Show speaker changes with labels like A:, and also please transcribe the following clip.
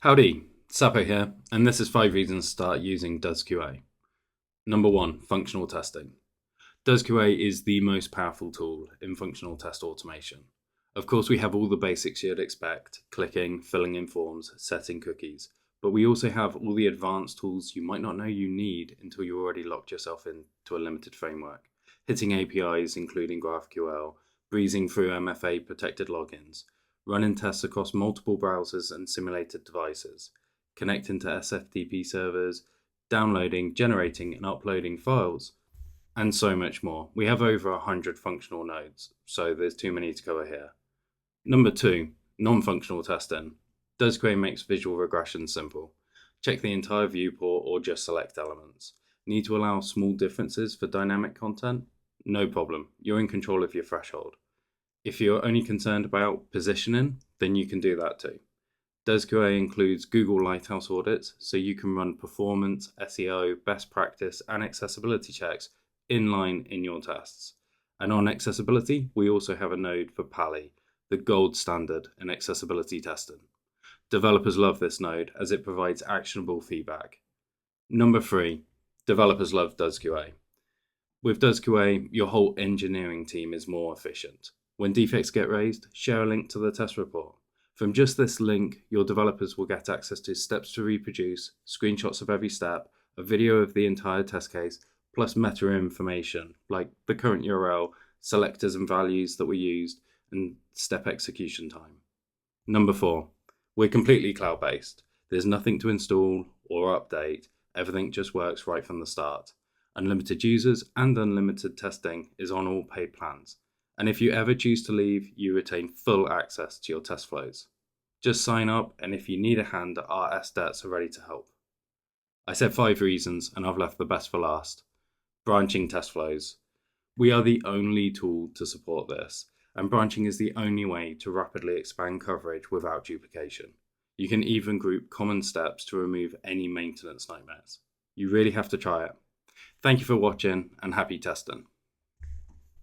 A: Howdy, Sapo here, and this is 5 reasons to start using DoesQA. Number 1, functional testing. DoesQA is the most powerful tool in functional test automation. Of course, we have all the basics you'd expect, clicking, filling in forms, setting cookies, but we also have all the advanced tools you might not know you need until you already locked yourself into a limited framework, hitting APIs including GraphQL, breezing through MFA protected logins, running tests across multiple browsers and simulated devices, connecting to SFTP servers, downloading, generating and uploading files, and so much more. We have over 100 functional nodes, so there's too many to cover here. Number 2, non-functional testing. DoesQA makes visual regression simple. Check the entire viewport or just select elements. Need to allow small differences for dynamic content? No problem, you're in control of your threshold. If you're only concerned about positioning, then you can do that too. DoesQA includes Google Lighthouse audits, so you can run performance, SEO, best practice, and accessibility checks inline in your tests. And on accessibility, we also have a node for Pally, the gold standard in accessibility testing. Developers love this node as it provides actionable feedback. Number 3, developers love DoesQA. With DoesQA, your whole engineering team is more efficient. When defects get raised, share a link to the test report. From just this link, your developers will get access to steps to reproduce, screenshots of every step, a video of the entire test case, plus meta information like the current URL, selectors and values that were used, and step execution time. Number 4, we're completely cloud-based. There's nothing to install or update. Everything just works right from the start. Unlimited users and unlimited testing is on all paid plans. And if you ever choose to leave, you retain full access to your test flows. Just sign up, and if you need a hand, our SDETs are ready to help. I said 5 reasons, and I've left the best for last. Branching test flows. We are the only tool to support this, and branching is the only way to rapidly expand coverage without duplication. You can even group common steps to remove any maintenance nightmares. You really have to try it. Thank you for watching, and happy testing.